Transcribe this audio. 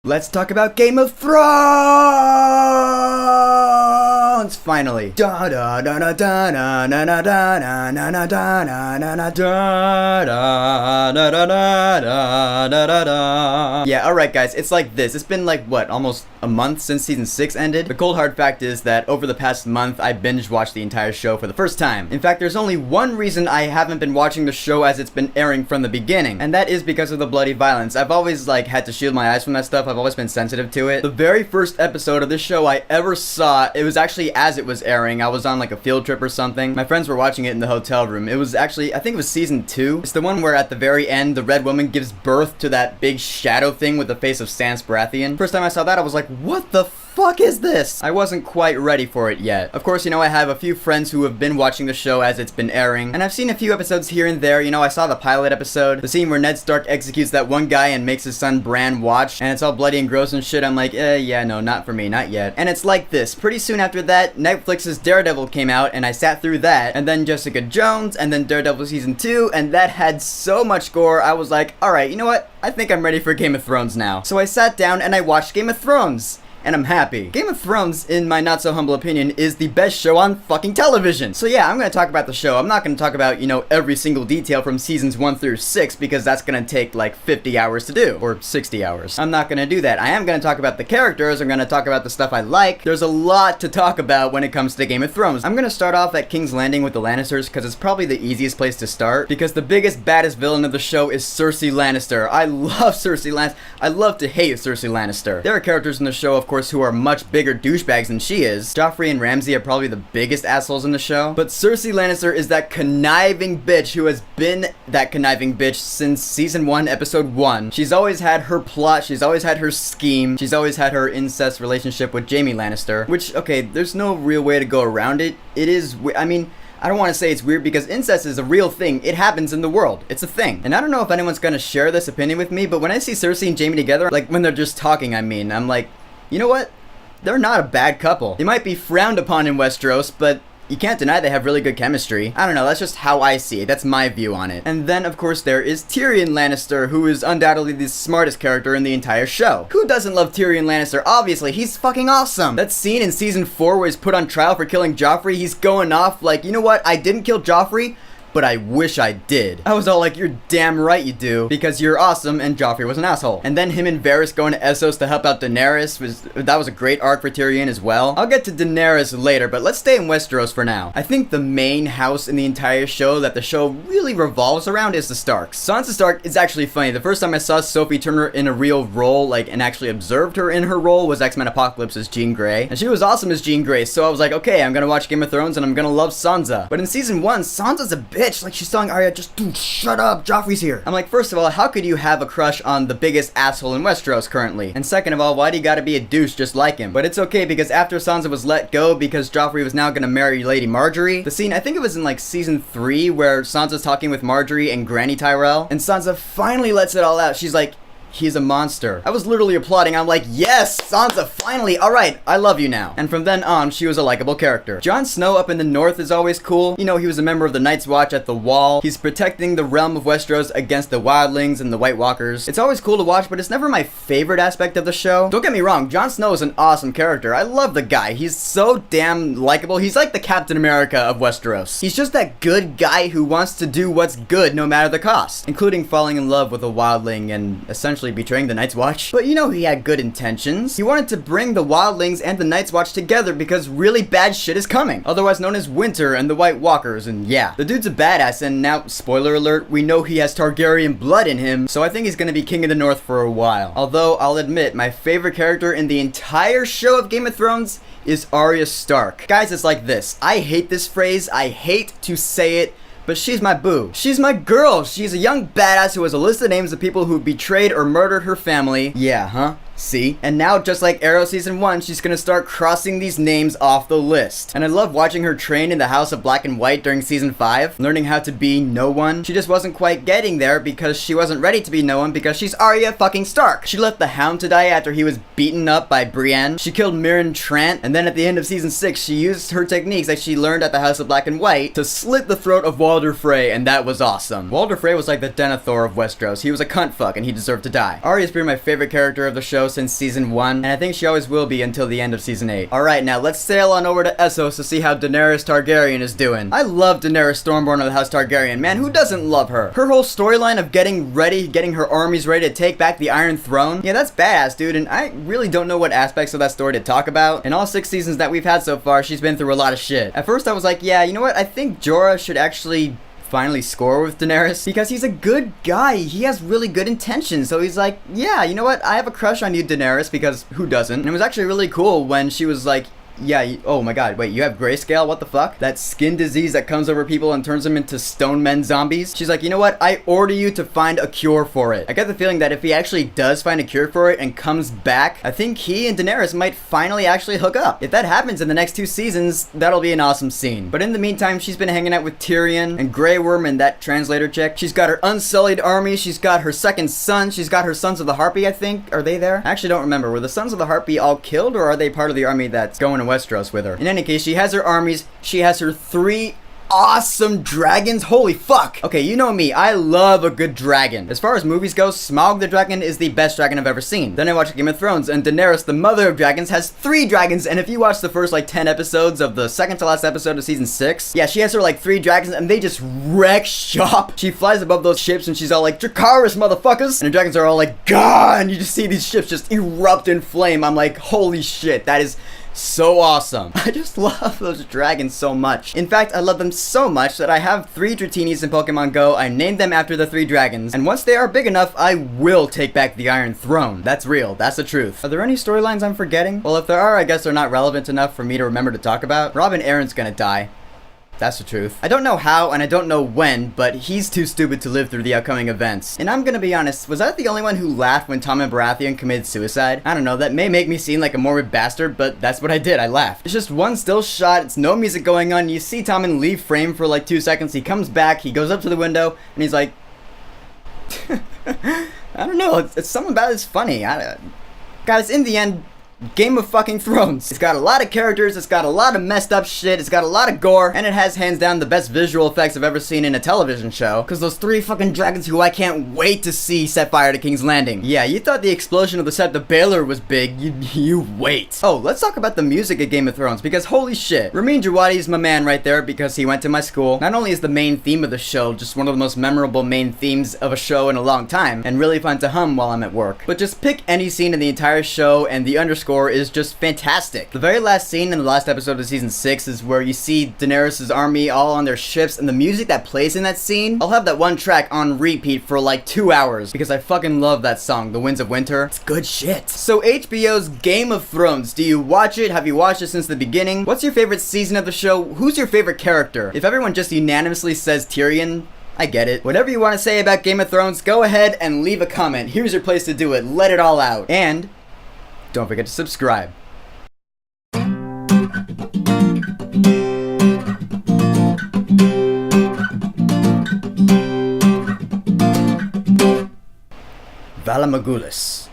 Let's talk about Game of Thrones! Finally. Da da da da da da da da da da da da da da. Yeah, alright guys, it's like this. It's been like, what, almost a month since season 6 ended? The cold hard fact is that over the past month, I binge watched the entire show for the first time. In fact, there's only one reason I haven't been watching the show as it's been airing from the beginning, and that is because of the bloody violence. I've always like had to shield my eyes from that stuff. I've always been sensitive to it. The very first episode of this show I ever saw, it was actually as it was airing. I was on like a field trip or something. My friends were watching it in the hotel room. It was actually, I think it was season 2. It's the one where at the very end, the red woman gives birth to that big shadow thing with the face of Sans Baratheon. First time I saw that, I was like, what the fuck is this? I wasn't quite ready for it yet. Of course, you know, I have a few friends who have been watching the show as it's been airing, and I've seen a few episodes here and there. You know, I saw the pilot episode, the scene where Ned Stark executes that one guy and makes his son Bran watch, and it's all bloody and gross and shit. I'm like, yeah, no, not for me, not yet. And it's like this. Pretty soon after that, Netflix's Daredevil came out, and I sat through that, and then Jessica Jones, and then Daredevil season 2, and that had so much gore, I was like, alright, you know what? I think I'm ready for Game of Thrones now. So I sat down and I watched Game of Thrones. And I'm happy. Game of Thrones, in my not so humble opinion, is the best show on fucking television. So yeah, I'm gonna talk about the show. I'm not gonna talk about, you know, every single detail from seasons 1 through 6 because that's gonna take like 50 hours to do, or 60 hours. I'm not gonna do that. I am gonna talk about the characters. I'm gonna talk about the stuff I like. There's a lot to talk about when it comes to Game of Thrones. I'm gonna start off at King's Landing with the Lannisters because it's probably the easiest place to start because the biggest, baddest villain of the show is Cersei Lannister. I love Cersei Lannister. I love to hate Cersei Lannister. There are characters in the show, of course, who are much bigger douchebags than she is. Joffrey and Ramsay are probably the biggest assholes in the show. But Cersei Lannister is that conniving bitch who has been that conniving bitch since season 1, episode 1. She's always had her plot, she's always had her scheme, she's always had her incest relationship with Jaime Lannister. Which, okay, there's no real way to go around it. It is, I mean, I don't want to say it's weird because incest is a real thing. It happens in the world. It's a thing. And I don't know if anyone's gonna share this opinion with me, but when I see Cersei and Jaime together, like when they're just talking, I mean, I'm like, you know what? They're not a bad couple. They might be frowned upon in Westeros, but you can't deny they have really good chemistry. I don't know, that's just how I see it. That's my view on it. And then, of course, there is Tyrion Lannister, who is undoubtedly the smartest character in the entire show. Who doesn't love Tyrion Lannister? Obviously, he's fucking awesome. That scene in season 4 where he's put on trial for killing Joffrey, he's going off like, you know what? I didn't kill Joffrey, but I wish I did. I was all like, you're damn right you do, because you're awesome and Joffrey was an asshole. And then him and Varys going to Essos to help out Daenerys, that was a great arc for Tyrion as well. I'll get to Daenerys later, but let's stay in Westeros for now. I think the main house in the entire show that the show really revolves around is the Starks. Sansa Stark is actually funny. The first time I saw Sophie Turner in a real role, like, and actually observed her in her role was X-Men Apocalypse as Jean Grey. And she was awesome as Jean Grey, so I was like, okay, I'm gonna watch Game of Thrones and I'm gonna love Sansa. But in season 1, Sansa's a bitch. Like, she's telling Arya, just dude, shut up, Joffrey's here. I'm like, first of all, how could you have a crush on the biggest asshole in Westeros currently? And second of all, why do you gotta be a douche just like him? But it's okay because after Sansa was let go because Joffrey was now gonna marry Lady Marjorie, the scene, I think it was in like season 3 where Sansa's talking with Marjorie and Granny Tyrell, and Sansa finally lets it all out. She's like, he's a monster. I was literally applauding. I'm like, yes, Sansa, finally. All right, I love you now. And from then on, she was a likable character. Jon Snow up in the north is always cool. You know, he was a member of the Night's Watch at the Wall. He's protecting the realm of Westeros against the wildlings and the White Walkers. It's always cool to watch, but it's never my favorite aspect of the show. Don't get me wrong, Jon Snow is an awesome character. I love the guy. He's so damn likable. He's like the Captain America of Westeros. He's just that good guy who wants to do what's good no matter the cost, including falling in love with a wildling and essentially betraying the Night's Watch. But you know he had good intentions. He wanted to bring the wildlings and the Night's Watch together because really bad shit is coming, otherwise known as Winter and the White Walkers, and yeah. The dude's a badass, and now, spoiler alert, we know he has Targaryen blood in him, so I think he's gonna be King of the North for a while. Although, I'll admit, my favorite character in the entire show of Game of Thrones is Arya Stark. Guys, it's like this. I hate this phrase. I hate to say it, but she's my boo. She's my girl. She's a young badass who has a list of names of people who betrayed or murdered her family. Yeah, huh? See? And now, just like Arrow Season 1, she's gonna start crossing these names off the list. And I love watching her train in the House of Black and White during Season 5, learning how to be no one. She just wasn't quite getting there because she wasn't ready to be no one because she's Arya fucking Stark. She left the Hound to die after he was beaten up by Brienne. She killed Mirren Trant, and then at the end of Season 6, she used her techniques that she learned at the House of Black and White to slit the throat of Walder Frey, and that was awesome. Walder Frey was like the Denethor of Westeros. He was a cunt fuck, and he deserved to die. Arya's pretty my favorite character of the show, show since season 1, and I think she always will be until the end of season 8. Alright, now let's sail on over to Essos to see how Daenerys Targaryen is doing. I love Daenerys Stormborn of the House Targaryen, man, who doesn't love her? Her whole storyline of getting ready, getting her armies ready to take back the Iron Throne, yeah, that's badass, dude, and I really don't know what aspects of that story to talk about. In all 6 seasons that we've had so far, she's been through a lot of shit. At first I was like, yeah, you know what, I think Jorah should actually finally score with Daenerys because he's a good guy. He has really good intentions. So he's like, yeah, you know what? I have a crush on you, Daenerys, because who doesn't? And it was actually really cool when she was like, yeah, oh my god, wait, you have grayscale? What the fuck? That skin disease that comes over people and turns them into stone men zombies? She's like, you know what? I order you to find a cure for it. I get the feeling that if he actually does find a cure for it and comes back, I think he and Daenerys might finally actually hook up. If that happens in the next 2 seasons, that'll be an awesome scene. But in the meantime, she's been hanging out with Tyrion and Grey Worm and that translator chick. She's got her unsullied army. She's got her second son. She's got her Sons of the Harpy, I think. Are they there? I actually don't remember. Were the Sons of the Harpy all killed, or are they part of the army that's going to Westeros with her? In any case, she has her armies. She has her 3 awesome dragons. Holy fuck. Okay, you know me. I love a good dragon. As far as movies go, Smaug the dragon is the best dragon I've ever seen. Then I watched Game of Thrones, and Daenerys, the mother of dragons, has 3 dragons. And if you watch the first like 10 episodes of the second to last episode of season 6, yeah, she has her like 3 dragons, and they just wreck shop. She flies above those ships, and she's all like, Dracarys, motherfuckers! And the dragons are all like, Gah! And you just see these ships just erupt in flame. I'm like, holy shit, that is so awesome. I just love those dragons so much. In fact, I love them so much that I have 3 Dratinis in Pokemon Go. I named them after the 3 dragons, and once they are big enough, I will take back the Iron Throne. That's real. That's the truth. Are there any storylines I'm forgetting? Well, if there are, I guess they're not relevant enough for me to remember to talk about. Robin Aaron's gonna die. That's the truth. I don't know how and I don't know when, but he's too stupid to live through the upcoming events. And I'm gonna be honest, was I the only one who laughed when Tommen Baratheon committed suicide? I don't know, that may make me seem like a morbid bastard, but that's what I did, I laughed. It's just one still shot, it's no music going on, you see Tommen leave frame for like 2 seconds, he comes back, he goes up to the window, and he's like... I don't know, it's something about it's funny. Guys, in the end, Game of fucking Thrones. It's got a lot of characters, it's got a lot of messed up shit, it's got a lot of gore, and it has hands down the best visual effects I've ever seen in a television show. Cause those 3 fucking dragons who I can't wait to see set fire to King's Landing. Yeah, you thought the explosion of the Sept of Baelor was big, you wait. Oh, let's talk about the music of Game of Thrones, because holy shit, Ramin Djawadi's my man right there because he went to my school. Not only is the main theme of the show just one of the most memorable main themes of a show in a long time, and really fun to hum while I'm at work, but just pick any scene in the entire show and the underscore is just fantastic. The very last scene in the last episode of season 6 is where you see Daenerys' army all on their ships, and the music that plays in that scene, I'll have that one track on repeat for like 2 hours because I fucking love that song, The Winds of Winter. It's good shit. So HBO's Game of Thrones, do you watch it? Have you watched it since the beginning? What's your favorite season of the show? Who's your favorite character? If everyone just unanimously says Tyrion, I get it. Whatever you want to say about Game of Thrones, go ahead and leave a comment. Here's your place to do it. Let it all out. And don't forget to subscribe. Valamagulis.